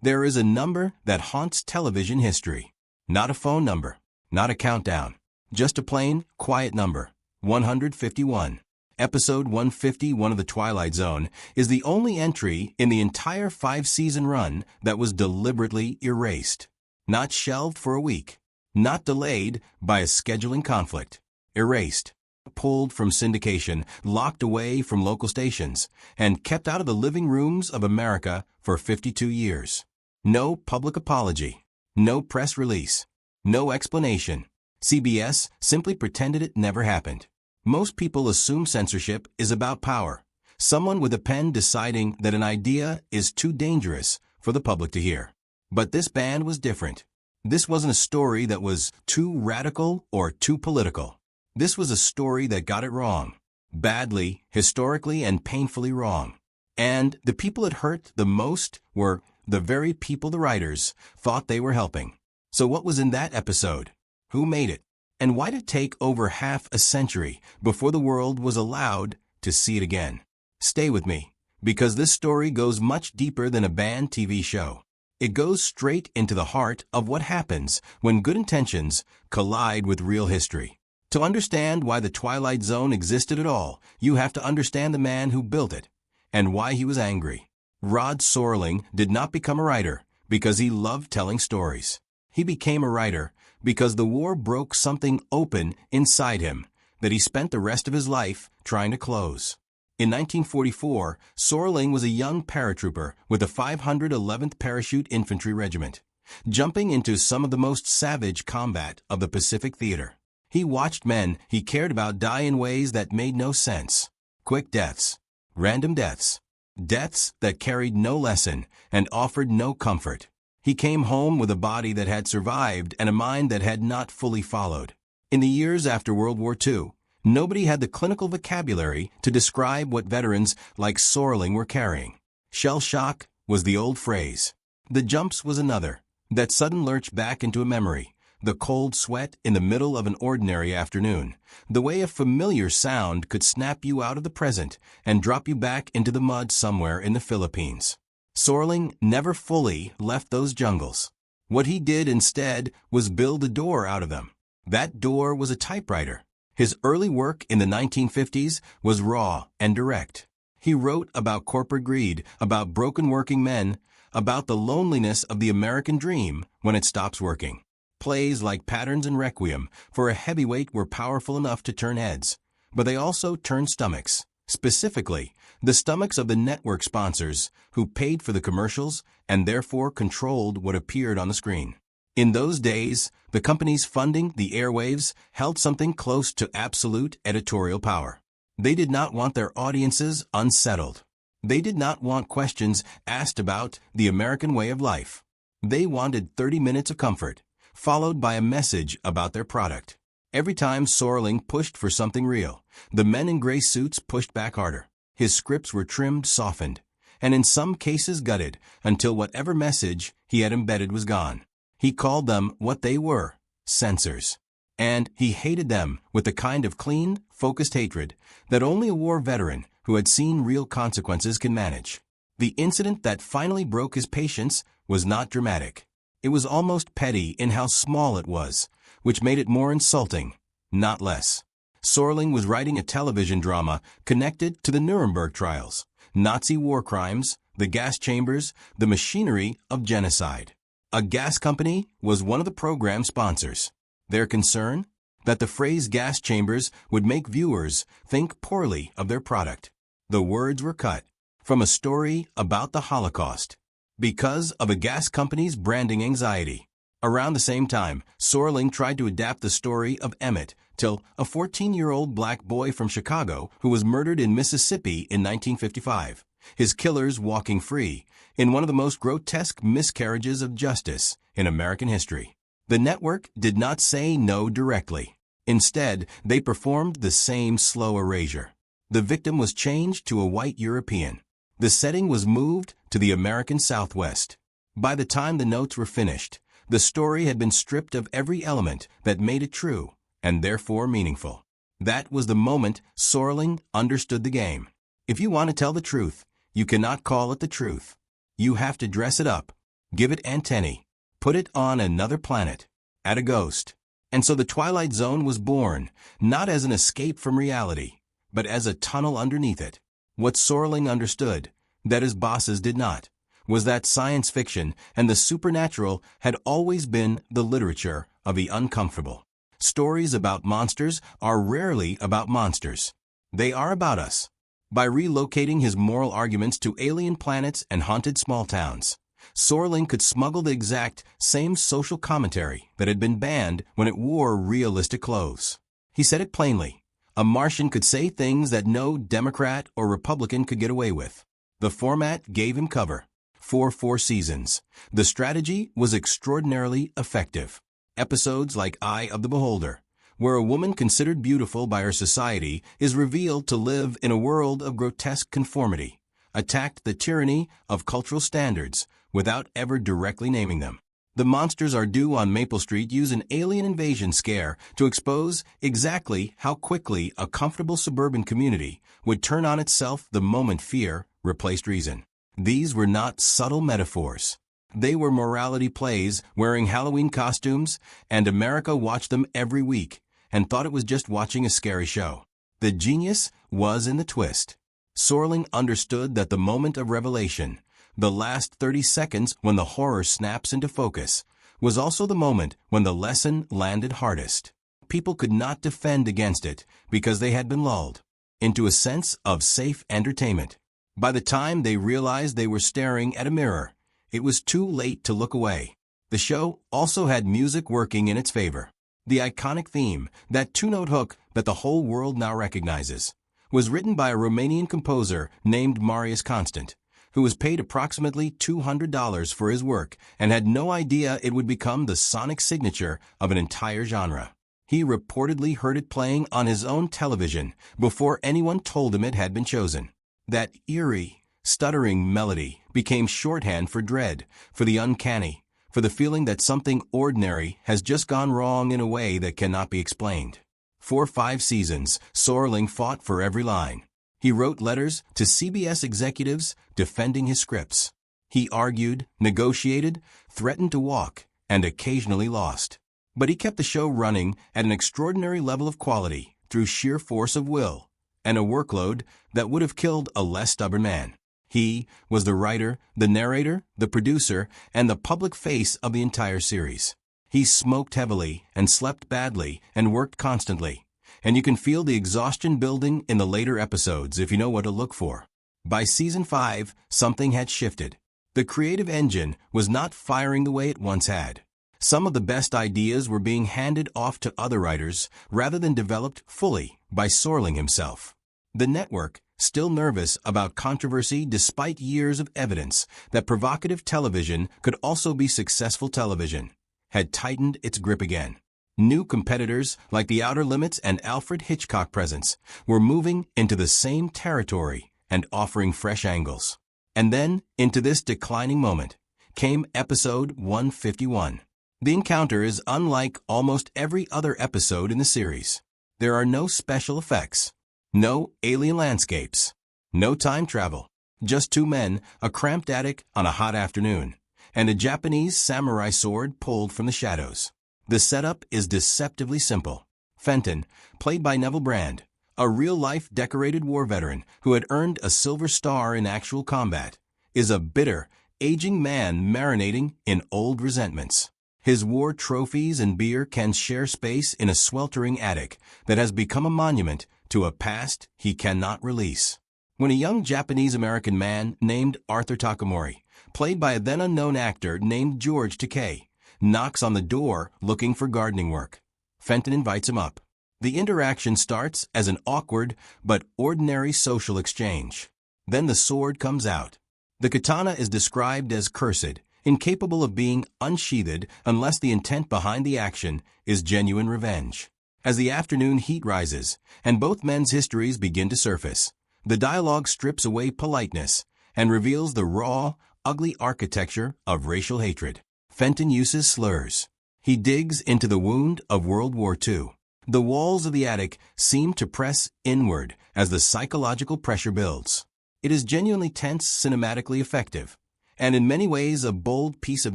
There is a number that haunts television history. Not a phone number, not a countdown, just a plain, quiet number. 151. Episode 151 of The Twilight Zone is the only entry in the entire 5-season run that was deliberately erased. Not shelved for a week. Not delayed by a scheduling conflict. Erased. Pulled from syndication, locked away from local stations, and kept out of the living rooms of America for 52 years. No public apology. No press release. No explanation. CBS simply pretended it never happened. Most people assume censorship is about power. Someone with a pen deciding that an idea is too dangerous for the public to hear. But this ban was different. This wasn't a story that was too radical or too political. This was a story that got it wrong. Badly, historically, and painfully wrong. And the people it hurt the most were the very people the writers thought they were helping. So what was in that episode? Who made it? And why did it take over half a century before the world was allowed to see it again? Stay with me, because this story goes much deeper than a banned TV show. It goes straight into the heart of what happens when good intentions collide with real history. To understand why the Twilight Zone existed at all, you have to understand the man who built it and why he was angry. Rod Serling did not become a writer because he loved telling stories. He became a writer because the war broke something open inside him that he spent the rest of his life trying to close. In 1944, Serling was a young paratrooper with the 511th Parachute Infantry Regiment, jumping into some of the most savage combat of the Pacific Theater. He watched men he cared about die in ways that made no sense. Quick deaths, random deaths, deaths that carried no lesson and offered no comfort. He came home with a body that had survived and a mind that had not fully followed. In the years after World War II, nobody had the clinical vocabulary to describe what veterans like Serling were carrying. Shell shock was the old phrase. The jumps was another. That sudden lurch back into a memory. The cold sweat in the middle of an ordinary afternoon. The way a familiar sound could snap you out of the present and drop you back into the mud somewhere in the Philippines. Serling never fully left those jungles. What he did instead was build a door out of them. That door was a typewriter. His early work in the 1950s was raw and direct. He wrote about corporate greed, about broken working men, about the loneliness of the American dream when it stops working. Plays like Patterns and Requiem for a heavyweight were powerful enough to turn heads, but they also turned stomachs. Specifically, the stomachs of the network sponsors who paid for the commercials and therefore controlled what appeared on the screen. In those days, the companies funding the airwaves held something close to absolute editorial power. They did not want their audiences unsettled. They did not want questions asked about the American way of life. They wanted 30 minutes of comfort, followed by a message about their product. Every time Serling pushed for something real, the men in gray suits pushed back harder. His scripts were trimmed, softened, and in some cases gutted until whatever message he had embedded was gone. He called them what they were, censors. And he hated them with the kind of clean, focused hatred that only a war veteran who had seen real consequences can manage. The incident that finally broke his patience was not dramatic. It was almost petty in how small it was, which made it more insulting, not less. Serling was writing a television drama connected to the Nuremberg trials, Nazi war crimes, the gas chambers, the machinery of genocide. A gas company was one of the program sponsors. Their concern? That the phrase gas chambers would make viewers think poorly of their product. The words were cut from a story about the Holocaust because of a gas company's branding anxiety. Around the same time, Serling tried to adapt the story of Emmett Till, a 14-year-old black boy from Chicago who was murdered in Mississippi in 1955. His killers walking free in one of the most grotesque miscarriages of justice in American history. The network did not say no directly. Instead, they performed the same slow erasure. The victim was changed to a white European. The setting was moved to the American Southwest. By the time the notes were finished, the story had been stripped of every element that made it true and therefore meaningful. That was the moment Serling understood the game. If you want to tell the truth, you cannot call it the truth. You have to dress it up. give it antennae, put it on another planet, at a ghost. And so the Twilight Zone was born, not as an escape from reality, but as a tunnel underneath it. What Serling understood, that his bosses did not, was that science fiction and the supernatural had always been the literature of the uncomfortable. Stories about monsters are rarely about monsters. They are about us. By relocating his moral arguments to alien planets and haunted small towns, Serling could smuggle the exact same social commentary that had been banned when it wore realistic clothes. He said it plainly. A Martian could say things that no Democrat or Republican could get away with. The format gave him cover. For 4 seasons, the strategy was extraordinarily effective. Episodes like Eye of the Beholder, where a woman considered beautiful by her society is revealed to live in a world of grotesque conformity, attacked the tyranny of cultural standards without ever directly naming them. The Monsters Are Due on Maple Street use an alien invasion scare to expose exactly how quickly a comfortable suburban community would turn on itself the moment fear replaced reason. These were not subtle metaphors. They were morality plays wearing Halloween costumes, and America watched them every week and thought it was just watching a scary show. The genius was in the twist. Serling understood that the moment of revelation, the last 30 seconds when the horror snaps into focus, was also the moment when the lesson landed hardest. People could not defend against it because they had been lulled into a sense of safe entertainment. By the time they realized they were staring at a mirror, it was too late to look away. The show also had music working in its favor. The iconic theme, that 2-note hook that the whole world now recognizes, was written by a Romanian composer named Marius Constant, who was paid approximately $200 for his work and had no idea it would become the sonic signature of an entire genre. He reportedly heard it playing on his own television before anyone told him it had been chosen. That eerie, stuttering melody became shorthand for dread, for the uncanny, for the feeling that something ordinary has just gone wrong in a way that cannot be explained. For 5 seasons, Serling fought for every line. He wrote letters to CBS executives defending his scripts. He argued, negotiated, threatened to walk, and occasionally lost. But he kept the show running at an extraordinary level of quality through sheer force of will and a workload that would have killed a less stubborn man. He was the writer, the narrator, the producer, and the public face of the entire series. He smoked heavily and slept badly and worked constantly. And you can feel the exhaustion building in the later episodes if you know what to look for. By season 5, something had shifted. The creative engine was not firing the way it once had. Some of the best ideas were being handed off to other writers rather than developed fully by Serling himself. The network, still nervous about controversy despite years of evidence that provocative television could also be successful television, had tightened its grip again. New competitors like The Outer Limits and Alfred Hitchcock Presents were moving into the same territory and offering fresh angles. And then, into this declining moment, came episode 151. The encounter is unlike almost every other episode in the series. There are no special effects, no alien landscapes, no time travel, just 2 men, a cramped attic on a hot afternoon, and a Japanese samurai sword pulled from the shadows. The setup is deceptively simple. Fenton, played by Neville Brand, a real-life decorated war veteran who had earned a Silver Star in actual combat, is a bitter, aging man marinating in old resentments. His war trophies and beer can share space in a sweltering attic that has become a monument to a past he cannot release. When a young Japanese-American man named Arthur Takamori, played by a then-unknown actor named George Takei, knocks on the door looking for gardening work, Fenton invites him up. The interaction starts as an awkward but ordinary social exchange. Then the sword comes out. The katana is described as cursed, incapable of being unsheathed unless the intent behind the action is genuine revenge. As the afternoon heat rises and both men's histories begin to surface, the dialogue strips away politeness and reveals the raw, ugly architecture of racial hatred. Fenton uses slurs. He digs into the wound of World War II. The walls of the attic seem to press inward as the psychological pressure builds. It is genuinely tense, cinematically effective, and in many ways a bold piece of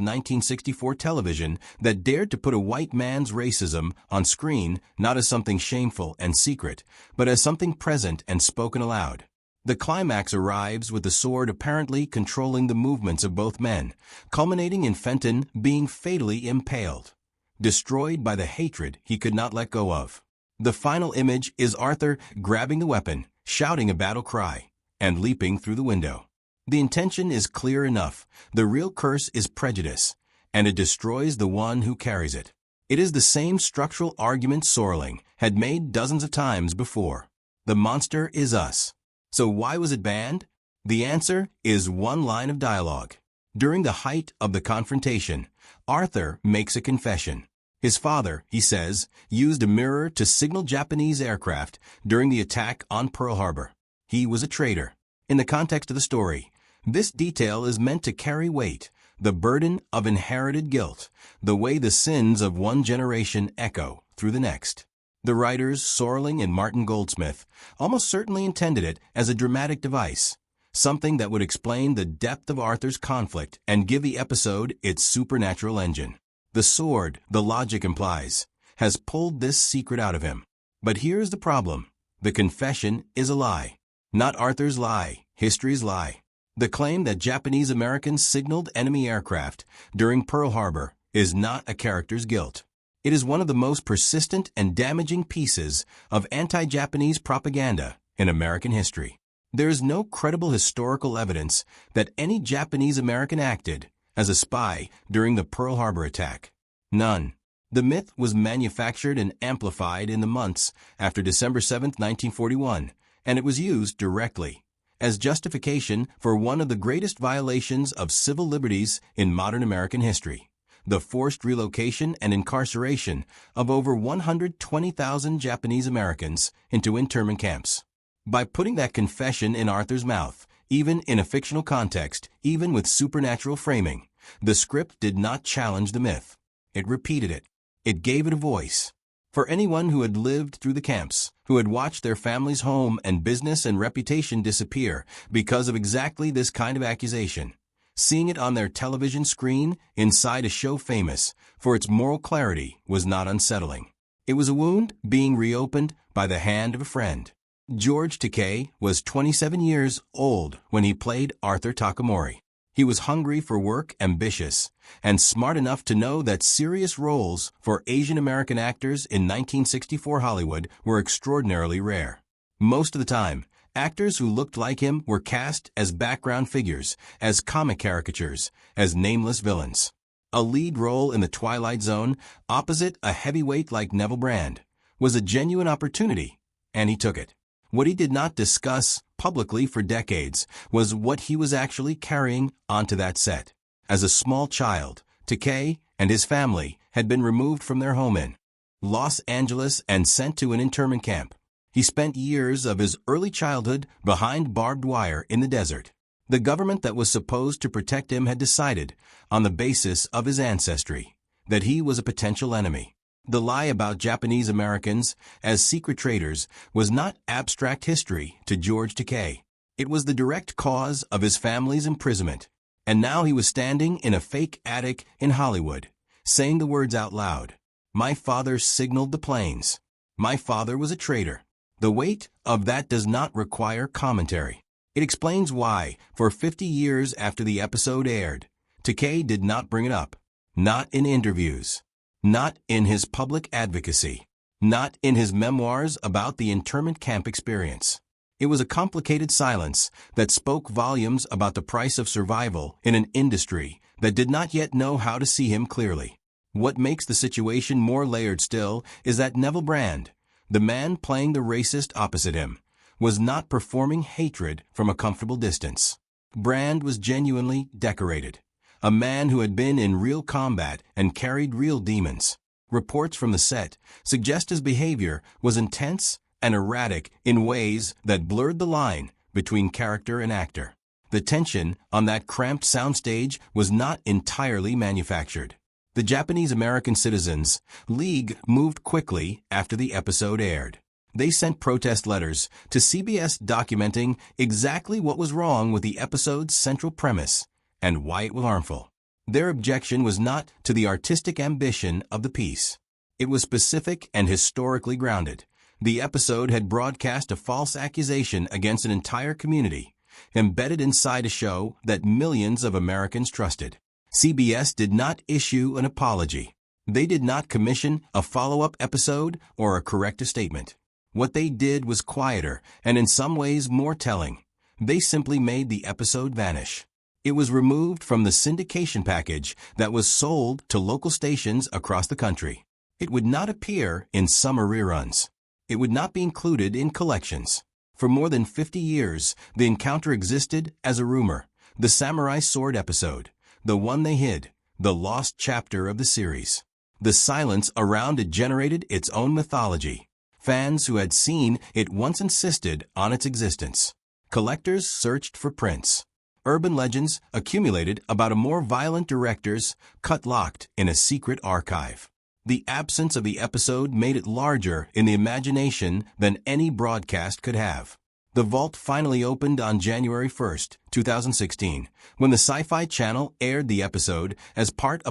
1964 television that dared to put a white man's racism on screen not as something shameful and secret, but as something present and spoken aloud. The climax arrives with the sword apparently controlling the movements of both men, culminating in Fenton being fatally impaled, destroyed by the hatred he could not let go of. The final image is Arthur grabbing the weapon, shouting a battle cry, and leaping through the window. The intention is clear enough. The real curse is prejudice, and it destroys the one who carries it. It is the same structural argument Serling had made dozens of times before. The monster is us. So why was it banned? The answer is one line of dialogue. During the height of the confrontation, Arthur makes a confession. His father, he says, used a mirror to signal Japanese aircraft during the attack on Pearl Harbor. He was a traitor. In the context of the story, this detail is meant to carry weight, the burden of inherited guilt, the way the sins of one generation echo through the next. The writers, Serling and Martin Goldsmith, almost certainly intended it as a dramatic device, something that would explain the depth of Arthur's conflict and give the episode its supernatural engine. The sword, the logic implies, has pulled this secret out of him. But here's the problem. The confession is a lie. Not Arthur's lie, history's lie. The claim that Japanese Americans signaled enemy aircraft during Pearl Harbor is not a character's guilt. It is one of the most persistent and damaging pieces of anti-Japanese propaganda in American history. There is no credible historical evidence that any Japanese American acted as a spy during the Pearl Harbor attack. None. The myth was manufactured and amplified in the months after December 7, 1941, and it was used directly as justification for one of the greatest violations of civil liberties in modern American history: the forced relocation and incarceration of over 120,000 Japanese Americans into internment camps. By putting that confession in Arthur's mouth, even in a fictional context, even with supernatural framing, the script did not challenge the myth. It repeated it. It gave it a voice. For anyone who had lived through the camps, who had watched their family's home and business and reputation disappear because of exactly this kind of accusation, seeing it on their television screen inside a show famous for its moral clarity was not unsettling. It was a wound being reopened by the hand of a friend. George Takei was 27 years old when he played Arthur Takamori. He was hungry for work, ambitious, and smart enough to know that serious roles for Asian American actors in 1964 Hollywood were extraordinarily rare. Most of the time, actors who looked like him were cast as background figures, as comic caricatures, as nameless villains. A lead role in the Twilight Zone, opposite a heavyweight like Neville Brand, was a genuine opportunity, and he took it. What he did not discuss publicly for decades was what he was actually carrying onto that set. As a small child, Takei and his family had been removed from their home in Los Angeles and sent to an internment camp. He spent years of his early childhood behind barbed wire in the desert. The government that was supposed to protect him had decided, on the basis of his ancestry, that he was a potential enemy. The lie about Japanese Americans as secret traitors was not abstract history to George Takei. It was the direct cause of his family's imprisonment. And now he was standing in a fake attic in Hollywood, saying the words out loud. My father signaled the planes. My father was a traitor. The weight of that does not require commentary. It explains why, for 50 years after the episode aired, Takei did not bring it up. Not in interviews. Not in his public advocacy. Not in his memoirs about the internment camp experience. It was a complicated silence that spoke volumes about the price of survival in an industry that did not yet know how to see him clearly. What makes the situation more layered still is that Neville Brand, the man playing the racist opposite him, was not performing hatred from a comfortable distance. Brand was genuinely decorated. A man who had been in real combat and carried real demons. Reports from the set suggest his behavior was intense and erratic in ways that blurred the line between character and actor. The tension on that cramped soundstage was not entirely manufactured. The Japanese American Citizens League moved quickly after the episode aired. They sent protest letters to CBS documenting exactly what was wrong with the episode's central premise and why it was harmful. Their objection was not to the artistic ambition of the piece. It was specific and historically grounded. The episode had broadcast a false accusation against an entire community, embedded inside a show that millions of Americans trusted. CBS did not issue an apology. They did not commission a follow-up episode or a corrective statement. What they did was quieter and in some ways more telling. They simply made the episode vanish. It was removed from the syndication package that was sold to local stations across the country. It would not appear in summer reruns. It would not be included in collections. For more than 50 years, the encounter existed as a rumor, the samurai sword episode, the one they hid, the lost chapter of the series. The silence around it generated its own mythology. Fans who had seen it once insisted on its existence. Collectors searched for prints. Urban legends accumulated about a more violent director's cut locked in a secret archive. The absence of the episode made it larger in the imagination than any broadcast could have. The vault finally opened on January 1, 2016, when the Sci-Fi Channel aired the episode as part of